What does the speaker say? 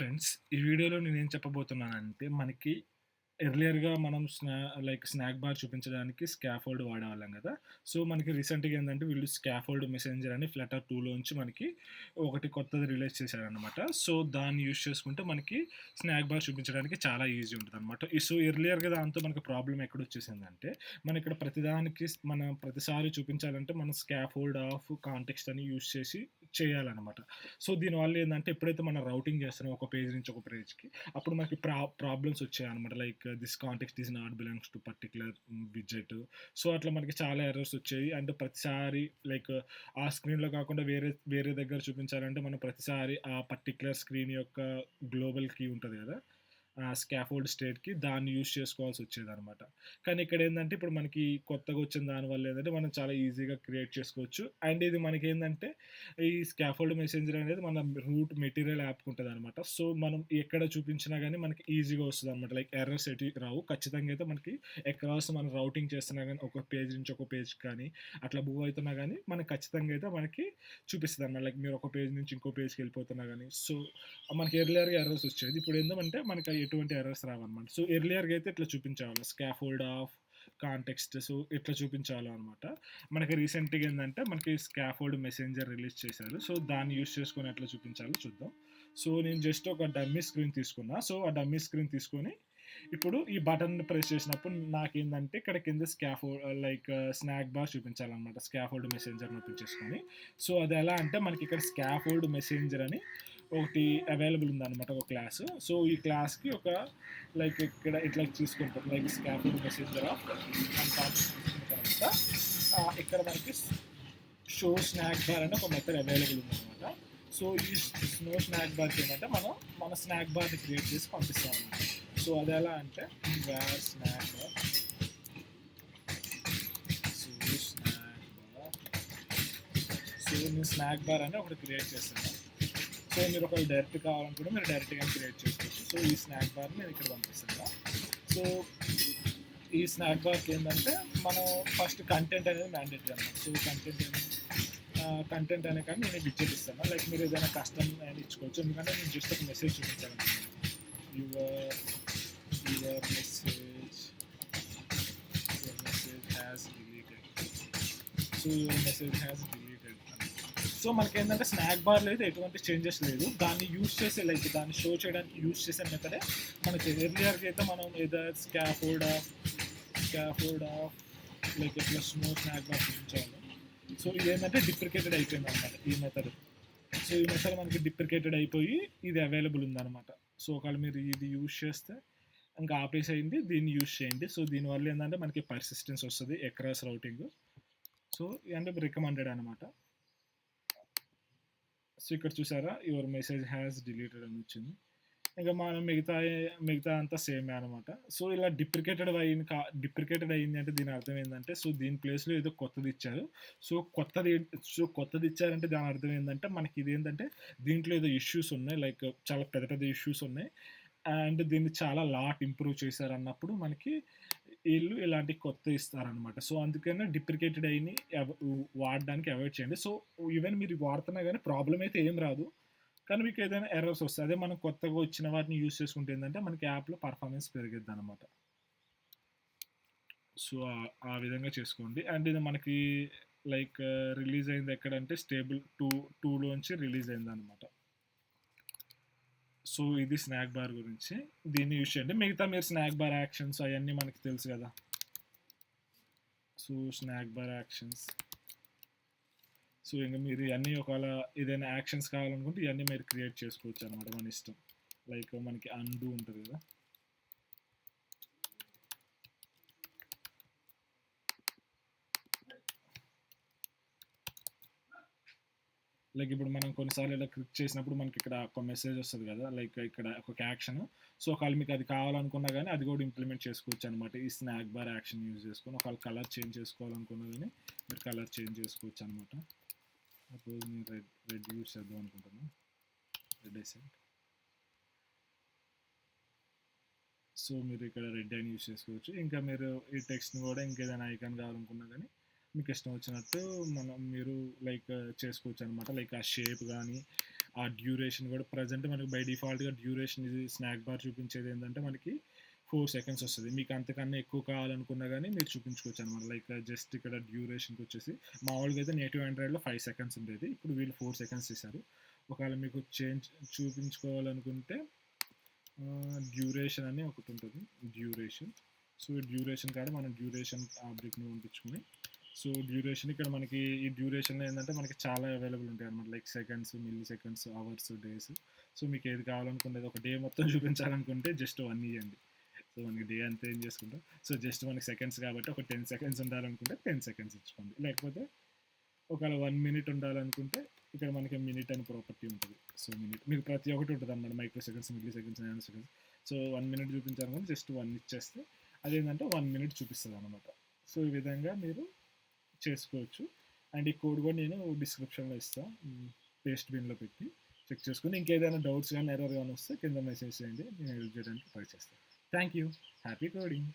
Friends, ఈ వీడియోలో నేనేం చెప్పబోతున్నానంటే, మనకి ఎర్లియర్‌గా మనం స్నాక్ బార్ చూపించడానికి స్కాఫోల్డ్ వాడేవాళ్ళం గదా! సో, మనకి రీసెంట్‌గా ఏందంటే, వీళ్ళు స్కాఫోల్డ్ మెసెంజర్ అని ఫ్లటర్ 2లోంచి మనకి ఒకటి కొత్తది రిలీజ్ చేశారనమాట. సో, దాన్ని యూజ్ చేసుకుంటే మనకి స్నాక్ బార్ చూపించడానికి చాలా ఈజీ ఉంటదనమాట. సో, ఎర్లియర్‌గా దాంతో మనకు ప్రాబ్లమ్ ఎక్కడొచ్చేసిందంటే, మనం ఇక్కడ ప్రతిదానికి మనం ప్రతిసారి చూపించాలంటే, మనం స్కాఫోల్డ్ ఆఫ్ కాంటెక్స్ట్ అని యూజ్ చేసి చేయాలనమాట. సో, దీనివల్ల ఏందంటే, ఎప్పుడైతే మనం రౌటింగ్ చేస్తున్నామో ఒక పేజ్ నుంచి ఒక పేజ్‌కి, అప్పుడు మనకి ప్రాబ్లమ్స్ వచ్చాయన్నమాట. Like this context is not belongs to particular widget. So, అట్లా మనకి చాలా ఎర్రర్స్ వచ్చాయి. అండ్ ప్రతిసారి లైక్ ఆ స్క్రీన్‌లో కాకుండా వేరే వేరే దగ్గర చూపించాలంటే మనం ప్రతిసారి ఆ పర్టిక్యులర్ స్క్రీన్ యొక్క గ్లోబల్ కీ ఉంటది గదా! స్కాఫోల్డ్ స్టేట్‌కి దాన్ని యూజ్ చేసుకోవాల్సి వచ్చేదనమాట. కానీ ఇక్కడేందంటే ఇప్పుడు మనకి కొత్తగా వచ్చిన దానివల్ల ఏందంటే మనం చాలా ఈజీగా క్రియేట్ చేసుకోవచ్చు. అండ్ ఇది మనకేందంటే ఈ స్కాఫోల్డ్ మెసెంజర్ అనేది మన రూట్ మెటీరియల్ యాప్‌కి ఉంటదనమాట. సో, మనం ఎక్కడ చూపించినా గానీ మనకి ఈజీగా వస్తదనమాట. లైక్ ఎర్రర్స్ రావు. ఖచ్చితంగా అయితే మనకి అక్రాస్ మనం రౌటింగ్ చేస్తున్నా గానీ ఒక పేజ్ నుంచి ఒక పేజ్‌కి కానీ అట్లా మూవ్ అవుతున్నా గానీ మనకి ఖచ్చితంగా అయితే మనకి చూపిస్తదనమాట. లైక్ మీరు ఒక పేజ్ నుంచి ఇంకో పేజ్‌కి వెళ్ళిపోతున్నా గానీ. సో, మనకి ఎర్లియర్‌గా ఎర్రర్స్ వచ్చేది. ఇప్పుడు ఏందంటే మనకి ఎటువంటి ఎర్రర్స్ రావన్నమాట. సో, ఎర్లియర్‌గా అయితే ఇట్లా చూపించేవాళ్ళు. స్కాఫోల్డ్ ఆఫ్ కాంటెక్స్ట్ సో, ఇట్లా చూపించేవాళ్ళనమాట. మనకి రీసెంట్‌గా ఏందంటే మనకి స్కాఫోల్డ్ మెసెంజర్ రిలీజ్ చేశారు. సో, దాన్ని యూజ్ చేసుకొని ఎట్లా చూపించాలో చూద్దాం. సో, నేను జస్ట్ ఒక డమ్మీ స్క్రీన్ తీసుకున్నా. సో, ఆ డమ్మీ స్క్రీన్ తీసుకొని ఇప్పుడు ఈ బటన్ ప్రెస్ చేసినప్పుడు నాకేందంటే ఇక్కడ కింద స్నాక్ బార్ చూపించాలనమాట. స్కాఫోల్డ్ మెసెంజర్‌ని ఓపెన్ చేసుకొని. సో, అది ఎలా అంటే మనకి ఇక్కడ స్కాఫోల్డ్ మెసెంజర్ అని ఒకటి అవైలబుల్ ఉందనమాట ఒక క్లాస్. సో, ఈ క్లాస్‌కి ఒక ఇక్కడ ఇట్లా తీసుకుంటాం. లైక్ స్కాఫోల్డ్ మెసెంజర్ ఆఫ్ అని టాపిక్ తీసుకున్న తర్వాత ఇక్కడ మనకి షో స్నాక్ బార్ అని ఒక మెథడ్ అవైలబుల్ ఉందనమాట. సో, ఈ స్నాక్ బార్‌కి ఏంటంటే మనం మన స్నాక్ బార్‌ని క్రియేట్ చేసి పంపిస్తామనమాట. సో, అది ఎలా అంటే where snack bar snack bar so, నేను స్నాక్ బార్ అని ఒకటి క్రియేట్ చేస్తాను. సో, మీరు ఒకవేళ డైరెక్ట్ కావాలనుకుంటే మీరు డైరెక్ట్‌గా క్రియేట్ చేసుకోవచ్చు. సో, ఈ స్నాక్ బార్‌ని నేను ఇక్కడ పంపిస్తాను. సో, ఈ స్నాక్ బార్‌కి ఏంటంటే మనం ఫస్ట్ కంటెంట్ అనేది మ్యాండేటరీ అనమాట. సో, కంటెంట్ అనే కానీ నేను విడ్జెట్ ఇస్తాను. లైక్ మీరు ఏదైనా కస్టమ్ అని ఇచ్చుకోవచ్చు. ఎందుకంటే నేను జస్ట్ ఒక మెసేజ్ చూపించాలనుకుంటున్నాను. Your your message has deleted. So, your message has deleted. So, మనకేంటంటే స్నాక్ బార్‌లో అయితే ఎటువంటి చేంజెస్ లేదు. దాన్ని యూజ్ చేసే దాన్ని షో చేయడానికి యూజ్ చేసే మెథడే మనకి ఎర్లియర్‌గా అయితే మనం ఏదర్ స్కాఫోల్డ్ ఆఫ్ ఇట్లా స్నాక్ బార్ చూపించేవాళ్ళం. సో, ఇదేంటంటే డిప్రికేటెడ్ అయిపోయిందనమాట ఈ మెథడ్. సో, ఈ మెథడ్ మనకి డిప్రికేటెడ్ అయిపోయి ఇది అవైలబుల్ ఉందనమాట. సో, ఒకవేళ మీరు ఇది యూజ్ చేస్తే ఇంకా ఆపేసేయండి. దీన్ని యూజ్ చేయండి. సో, దీనివల్ల ఏంటంటే మనకి పర్సిస్టెన్స్ వస్తది అక్రాస్ రౌటింగ్. సో, అంటే రికమెండెడ్ అనమాట. సో, ఇక్కడ చూసారా యువర్ మెసేజ్ హ్యాస్ డిలీటెడ్ అని వచ్చింది. ఇంకా మనం మిగతా అంతా సేమే అనమాట. సో, ఇలా డిప్రికేటెడ్ అయింది అంటే దీని అర్థం ఏందంటే సో, దీని ప్లేస్‌లో ఏదో కొత్తది ఇచ్చారు. సో, కొత్తది ఇచ్చారంటే దాని అర్థం ఏందంటే మనకి ఇదేంటంటే దీంట్లో ఏదో ఇష్యూస్ ఉన్నాయి. లైక్ చాలా పెద్ద పెద్ద ఇష్యూస్ ఉన్నాయి. అండ్ దీన్ని చాలా ఇంప్రూవ్ చేశారన్నప్పుడు మనకి ఈళ్ళు ఇలాంటి కొత్తవి ఇస్తారనమాట. సో, అందుకనే డిప్రికేటెడ్ అయినయి వాడడానికి అవాయిడ్ చేయండి. సో, ఈవెన్ మీరు వాడుతున్నా గానీ ప్రాబ్లమ్ అయితే ఏం రాదు. కానీ మీకు ఏదైనా ఎర్రర్స్ వస్తాయి. అదే మనం కొత్తగా వచ్చిన వాటిని యూజ్ చేసుకుంటే ఏందంటే మనకి యాప్‌లో పర్ఫార్మెన్స్ పెరిగిద్దనమాట. సో, ఆ విధంగా చేసుకోండి. అండ్ ఇది మనకి లైక్ రిలీజ్ అయింది ఎక్కడంటే స్టేబుల్ 2లోంచి రిలీజ్ అయిందనమాట. సో, ఇది స్నాక్ బార్ గురించి. దీన్ని యూజ్ చేయండి. మిగతా మీరు స్నాక్ బార్ యాక్షన్స్ అయన్నీ మనకి తెలుసు గదా! So, snack bar actions. So, ఇంక మీరు ఇయన్నీ ఒకవేళ ఏదైనా యాక్షన్స్ కావాలనుకుంటే ఇయన్నీ మీరు క్రియేట్ చేసుకోవచ్చనమాట మన ఇష్టం. లైక్ మనకి అండు ఉంటది గదా! లైక్ ఇప్పుడు మనం కొన్నిసార్లు ఇలా క్లిక్ చేసినప్పుడు మనకి ఇక్కడ ఒక మెసేజ్ వస్తది గదా! లైక్ ఇక్కడ ఒక యాక్షన్. సో, ఒకవేళ మీకు అది కావాలనుకున్నా గానీ అది గూడా ఇంప్లిమెంట్ చేసుకోవచ్చనమాట. ఈ స్నాక్ బార్ యాక్షన్ యూజ్ చేసుకొని. ఒకవేళ కలర్ చేంజ్ చేసుకోవాలనుకున్నా గానీ మీరు కలర్ చేంజ్ చేసుకోవచ్చనమాట. సపోజ్ నేను రెడ్ యూజ్ చేద్దాం అనుకుంటున్నా. Red Accent. సో, మీరు ఇక్కడ రెడ్ అని యూజ్ చేసుకోవచ్చు. ఇంకా మీరు ఈ టెక్స్ట్‌ని గూడా ఇంకేదైనా ఐకాన్ కావాలనుకున్నా గానీ మీకు ఇష్టం వచ్చినట్టు మీరు చేసుకోవచ్చనమాట. లైక్ ఆ షేప్ గానీ, ఆ డ్యూరేషన్ కూడా ప్రజెంట్ మనకి బై డిఫాల్ట్‌గా డ్యూరేషన్ ఇది స్నాక్ బార్ చూపించేది ఏంటంటే మనకి 4 సెకండ్స్ వస్తది. మీకు అంతకన్నా ఎక్కువ కావాలనుకున్నా గానీ మీరు చూపించుకోవచ్చనమాట. లైక్ జస్ట్ ఇక్కడ డ్యూరేషన్‌కొచ్చేసి మామూలుగా అయితే నేటివ్ ఆండ్రాయిడ్‌లో 5 సెకండ్స్ ఉండేది. ఇప్పుడు వీళ్ళు 4 సెకండ్స్ చేశారు. ఒకవేళ మీకు చేంజ్ చూపించుకోవాలనుకుంటే డ్యూరేషన్ అని ఒకటుంటది. డ్యూరేషన్. సో, ఈ డ్యూరేషన్ కాడ మనం డ్యూరేషన్ ఆబ్జెక్ట్‌ని పంపించుకొని సో, డ్యూరేషన్ ఇక్కడ మనకి ఈ డ్యూరేషన్‌లో ఏందంటే మనకి చాలా అవైలబుల్ ఉంటాయన్నమాట. Like seconds, milli seconds, hours, days. So, మీకు ఏది కావాలనుకునేది ఒక డే మొత్తం చూపించాలనుకుంటే జస్ట్ 1 ఇయ్యండి. సో, మనకి డే అంతా ఏం చేసుకుంటాం. సో, జస్ట్ మనకి సెకండ్స్ కాబట్టి ఒక 10 సెకండ్స్ ఉండాలనుకుంటే 10 సెకండ్స్ ఇచ్చుకోండి. లేకపోతే ఒకవేళ 1 మినిట్ ఉండాలనుకుంటే ఇక్కడ మనకి మినిట్ అని ప్రాపర్టీ ఉంటది. సో, మినిట్ మీకు ప్రతి ఒక్కటి ఉంటదన్నమాట. Microseconds, milliseconds, nanoseconds. So, 1 minute చూపించాలనుకుంటే జస్ట్ 1 ఇచ్చేస్తే అదేంటంటే 1 మినిట్ చూపిస్తదనమాట. సో, ఈ విధంగా మీరు చేసుకోవచ్చు. అండ్ ఈ కోడ్ కూడా నేను డిస్క్రిప్షన్‌లో ఇస్తా. పేస్ట్ బిన్‌లో పెట్టి చెక్ చేసుకొని ఇంకేదైనా డౌట్స్ గానీ, ఎర్రర్ గానీ వస్తే కింద మెసేజ్ చేయండి. నేను హెల్ప్ చేయడానికి ట్రై చేస్తాను. Thank you. Happy coding.